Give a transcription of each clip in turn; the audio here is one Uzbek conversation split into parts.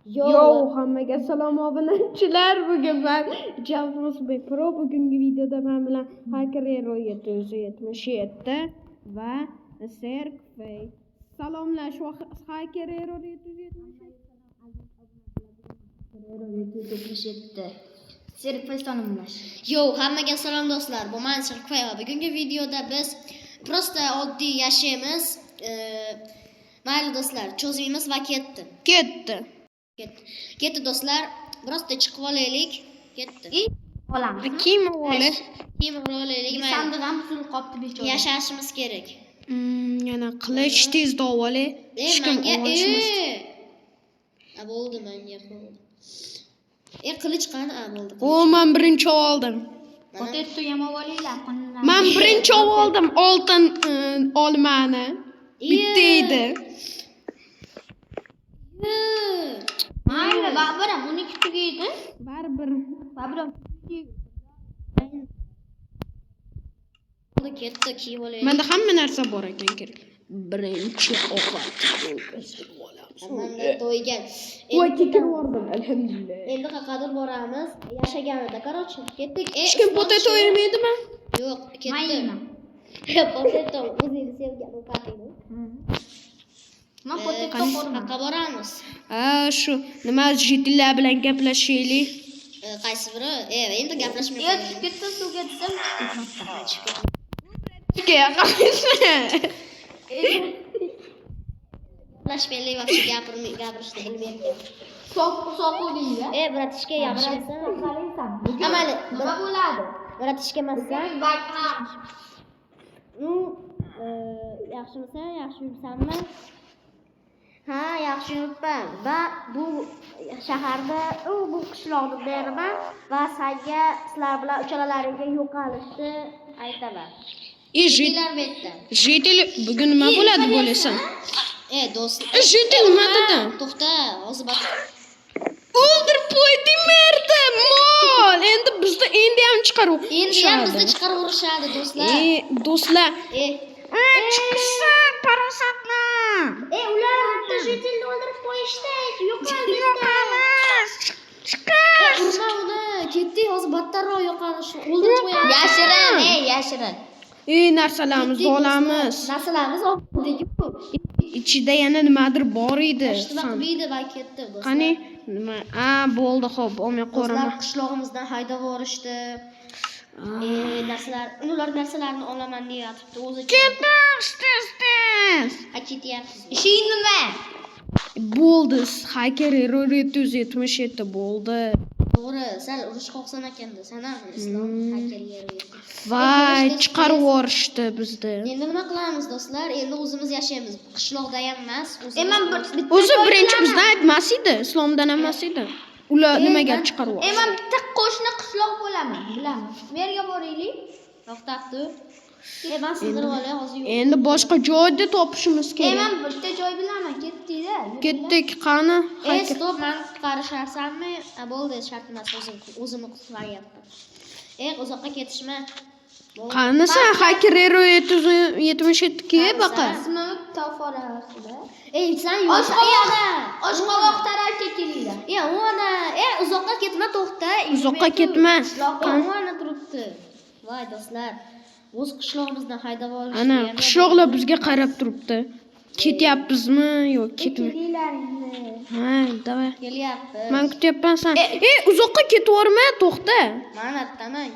Yo, hammaga salom obunachilar. Bugun ben Javuz Pro. Bugungi videoda men bilan Hacker Hero 777 va Serkfey salomlash va Hacker Hero 777 Serkfey salomlash. Yo, hammaga salom do'stlar. Bu men Serkfey va bugungi videoda biz prosta oddiy yashaymiz. Mayli do'stlar, cho'zimiz va ketdi do'stlar. Prosta chiqib olaylik. Ketdi. olamiz. Kim olaylik? Sandiq ham pul qopdi bechora. Yashashimiz kerak. Yana qilich tezda olay. Hech kim olishmas. Bo'ldi menga bo'ldi. Qilich qani? Bo'ldi. Men birinchi oldim. Potato ham olaylar. Men birinchi oldim oltin olmani. Bitta edi. Mayli, baribir 12 tugaydi. Baribir. Ketdi, kiyib olaylik. Menda hamma narsa bor ekan kerak. Birinchi ovqat. Menda to'ygan. Voy, ketib bordim, alhamdulillah. Endi qayerdir boramiz. Yashaganida, короче, ketdik. Hech kim potato yemaydimi? Yo'q, ketdi. Potato o'zingiz sevgan ovqatingiz. Men potato qanaqa boramiz? Shu nima jitillar bilan gaplashaylik. Qaysi biri? Endi gaplashmaymiz. Ketdi, suvga desam, gaplashmaylik, vaqti gapirishni bilmayapman. Soq o'ylaydi. Bratishka yaxshimisan? Amali, nima bo'ladi? Bratishka emassan? Yaxshimisan? Yaxshi yuribsanmi? Ha, yaxshi yuribman. Va bu shaharda, bu qishloqda beraman va senga sizlar bilan uchalalaringga yo'qolishni aytaman. Jitil bugun nima bo'ladi bo'lasan? Do'st. Jitil nima dedi? To'xta, hozir bak. O'ldirib qo'ydi merda, mol. Endi bizda endi ham chiqaruv. Endi ham bizni chiqaraverishadi do'stlar. Do'stlar. Chiqsa parosatni. Ular bitta jitilni o'ldirib qo'yishdi. Yo'qoldi. Chiqar. Urma uni. Ketdi, hozir battarroq yo'qolish. O'ldirib qo'yamiz. Yashirin. Narsalarimiz olamiz. Narsalarimiz oldik-ku. Ichida yana nimadir bor edi. Ishtirokbiydi va ketdi do'stlar. Qani? Nima? Bo'ldi, xo'p, olmay qo'raman. Do'stlar qishlog'imizdan haydab yuborishdi. Ular narsalarni olaman deyapti o'zi. Ketmas. Ketyapsiz. Ishing nima? Bo'ldi, Hacker Hero 777 bo'ldi. To'g'ri, sal urush qo'qsan ekanda, sana islom Hacker Hero. Voy, chiqarib yuborishdi bizda. Endi nima qilamiz do'stlar? Endi o'zimiz yashaymiz. Qishloqda ham emas, o'zi birinchi bizdan aytmas edi, islomdan emas edi. Ular nimaga chiqarib yubordi? Men bitta qo'shni qishloq bo'laman, bilaman. Merga boraylik. To'xtatdi. Men sindirib olay hozir. Endi boshqa joyda topishimiz kerak. Men bitta joy bilaman, ketdik-da. Ketdik, qani? Stop, men qutqarisharsanmi? Bo'ldi, shart emas, o'zimni qutqaryapman. Uzoqqa ketishma. Qani sen Hacker Hero 777 ga baqa. Ismim Toforasida. Sen yo'qoqda. Oshqovoq tarafga kelinglar. Ona, uzoqqa ketma, to'xta. Uzoqqa ketma. Ona turibdi. Voy do'stlar, o'z qishlog'imizdan haydab olishdi. Ana, qishloqlar bizga qarab turibdi. Ketyapmizmi yo'q, ketma. Ha, davay. Kelyapti. Men kutyapman sen. Uzoqqa ketvorma, to'xta. Men aytaman,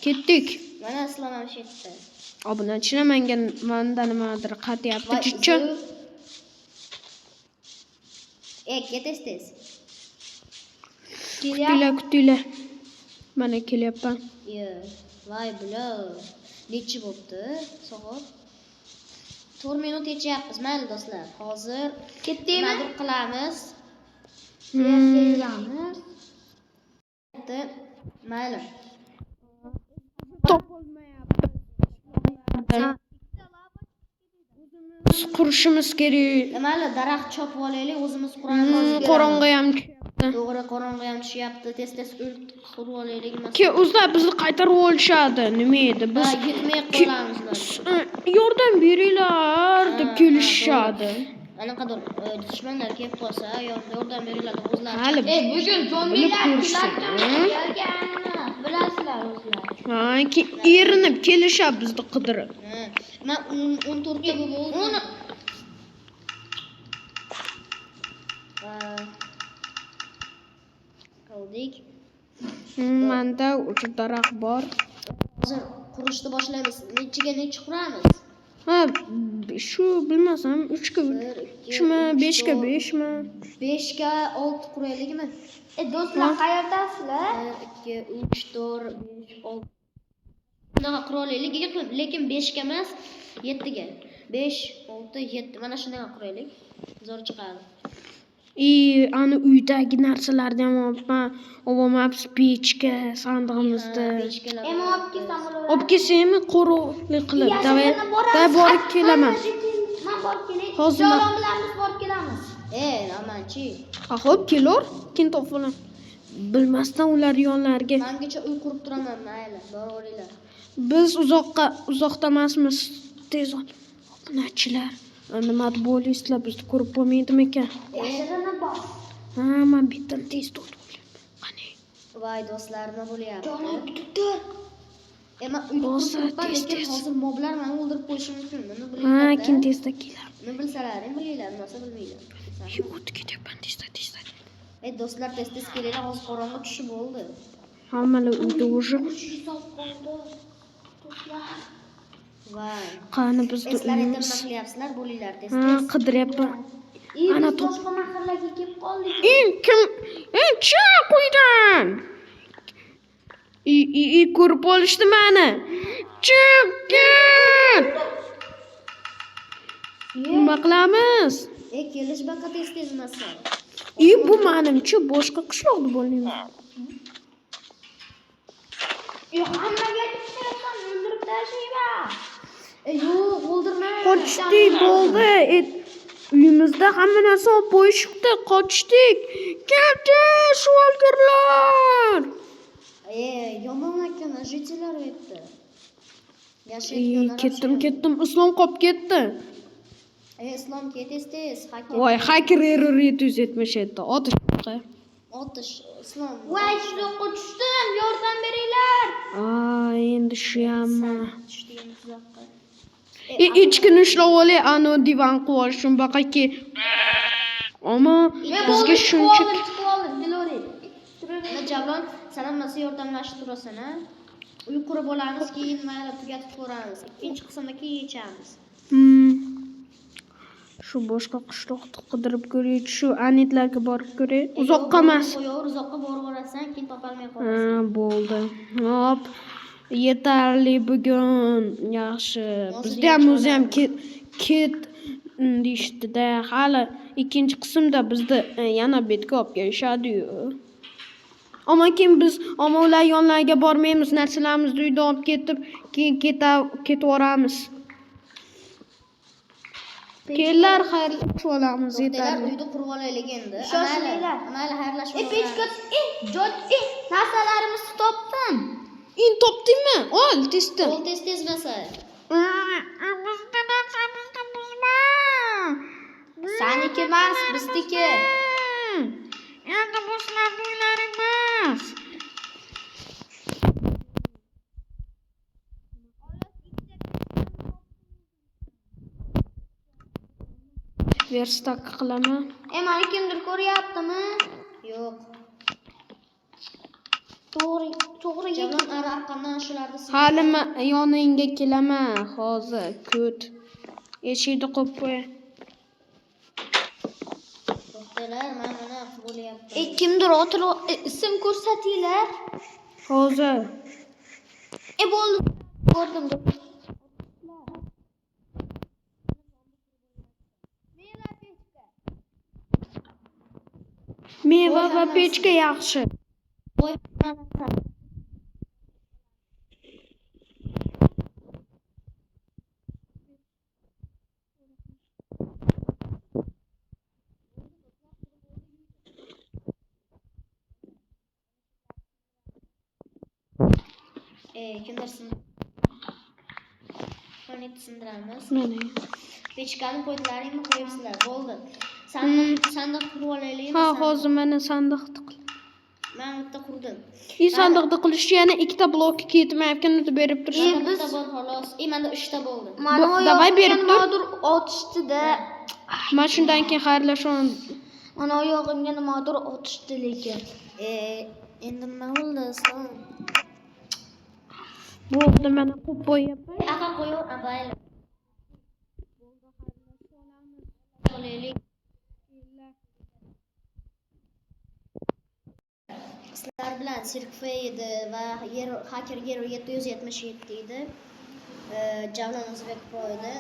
Ketdik. Mana islom ham shetda. Obunachilar menga manda nimadir qatyapti, chuchcha. Ketesiz. Kutinglar. Mana kelyapman. Voy bulo. Nechi bo'pti? Soat 4 minut yechyapmiz. Mayli do'stlar, hozir ketdikmi? Nima qilamiz? Yuramiz. Mayli. Qurishimiz kerak. Mayli, daraxt chopib olaylik, o'zimiz quramiz. Qorong'i ham tushyapti. To'g'ri, qorong'i ham tushyapti. Tez qurib olaylik. O'zlar bizni qaytarib olishadi. Nima edi? Biz yetmay qolamiz. Yordam beringlar deb kelishadi. Anaqadir dushmanlar kelib qolsa, yordam beringlar deb o'zlari. Hali bugun zombilar kelganini bilasizlar o'zlar. Ha, erinib kelishab bizni qidirib. Men 14 ta bo'ldi. Qildik. Menda uch daraxt bor. Hozir qurishni boshlaymiz. Necha quramiz? Ha, shu bilmasam 3 ga 3mi, 5 ga 5mi? 5 ga 6 quraylikmi? Do'stlar, qayerdasizlar? 2 3 4 5 6. Bunaqa quraylik, lekin 5 ga emas, 7 ga. 5 6 7. Mana shunday quraylik. Zo'r chiqadi. Ani uydagi narsalarni ham olib pechka, sandig'imizni. Olib kelsam bo'laveradi. Olib kelsangmi, qo'roqlik qilib. Davay borib kelaman. Men borib kelay. Hozir Jalol bilan biz borib kelamiz. Amanchi. Ha, xo'p, kelor. Keyin to'plan. Bilmasdan ular yonlariga. Mengacha uy qurib turaman, mayli, boraveringlar. Biz uzoqda emasmiz. Tez ol. Obunachilar. Nima bo'lisizlar, bizni ko'rib bo'lmaydimi ekan? Yashirinib bor. Ha, men bittan tez to'g'ri. Qani. Voy do'stlar, nima bo'lyapti? Jonim tutdir. Men uyda turibman, lekin hozir moblar meni o'ldirib qo'yishi mumkin. Buni Ha, bilinglar. keyin tezda kelar. Nima bilsalaring bilinglar, nima bilmaylar. O'tib ketyapman tezda. Do'stlar, tez kelinglar, hozir qorong'i tushib bo'ldi. Hammalar uyda уже. Voy. Qani bizda Eslar uyimiz. nima qilyapsizlar? Bo'linglar tez. Ha, qidiryapman. Ana Biz boshqa mahallaga kelib qoldik. Kim qo'ydan? Ko'rib olishdi meni. Chiqin. Nima qilamiz? Kelish baqa tez masa. Bu menimcha boshqa qishloqda bo'lmayman. Hammaga chiqsam o'ldirib tashlayman. Yo'q, o'ldirmang. Qochdik bo'ldi. Uyimizda hamma narsa olib qo'yishibdi. Qochdik. Ketdik, shuvalgirlar. Yomon ekan, jitellar aytdi. Ketdim. Islom qolib ketdi. Islom tez. Voy, hacker error 777. Otish, Islom. Voy, shunaqa tushdim, yordam beringlar. Endi shu hamma. Tushding tuzoqqa. Echkini ushlab olay, ani divan qilib olishim baqaki. Ammo bizga shuncha chiqib oldim, bilore. Javlon, sen hammasi yordamlashib turasan, ha? Uy qurib olamiz, keyin mayli tugatib ko'ramiz. Ikkinchi qismda keyin yechamiz. Shu boshqa qishloqni qidirib ko'raylik, shu anitlarga borib ko'ray. Uzoqqa emas. Uzoqqa boraversan, keyin topolmay qolasan. Bo'ldi. Hop. Yetarli bugun. Yaxshi. Bizda ham o'zi ham ket deyishdi-da. Hali ikkinchi qismda bizda yana betga olib kelishadi-yu. Ammo keyin biz ular yonlariga bormaymiz, narsalarimizni uyda olib ketib, keyin ketaveramiz. Kellar xayrlashib olamiz, yetarli. Uyda qurib olaylik endi. Shoshilinglar. Mayli, xayrlashib Pechka, narsalarimizni topdim. Topdingmi? Ol, tezda. Ol tez masa. Saniki emas, bizniki. Endi bizlarning uylari emas. Verstak qilaman. Meni kimdir ko'ryaptimi? Yo'q. To'g'ri. Javlon arqamdan shularni Hali yoningga kelaman hozir. Kut. Eshikni qo'yib qo'y. To'xtanglar, mana bo'lyapti. Kimdir o'tirib ism ko'rsatinglar. Hozir. Bo'ldi. Ko'rdim. Meva va pechka yaxshi. Voy, kimdirsin? pechkani sindiramiz. Mana. Pechkani qo'ydilaringmi, qo'yibsizlar. Bo'ldi. Sandiq qurib olaylikmi? Ha, hozir mana sandiqni qil. Men bitta qurdim. Sandiqni qilishga yana ikkita blok ketmayotgan deb berib turishdi. Bitta bor xolos. Menda 3 ta bo'ldi. Mana o Davay berib yog'imga tur. nimadir otishdi-da. Mana shundan keyin xayrlashaman. Mana o yog'imga nimadir otishdi lekin. Endi nima bo'ldi, Islom? Bo'ldi, mana qo'yib qo'yapman. Aqa qo'yib, abayli. Olaylik. Sizlar bilan Sirkfey edi va Hacker Hero 777 edi. Javlon O'zbek Pro edi.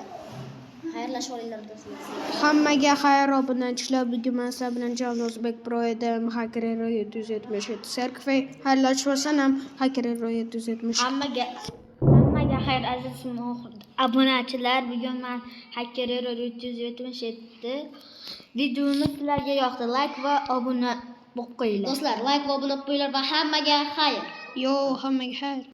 Xayrlashib olinglar do'stlar. Hammaga xayr obunachilar. Bugun men sizlar bilan Javlon O'zbek Pro edi. Hacker Hero 777 Serkfey. Xayrlashib ham Hacker Hero 777. Hammaga xayr aziz obunachilar. Bugun men Hacker Hero 777 videoni sizlarga yoqdi. Like va obuna bo'lib qo'yinglar. Do'stlar, like va obuna bo'lib qo'yinglar va hammaga xayr. Yo, hammaga xayr.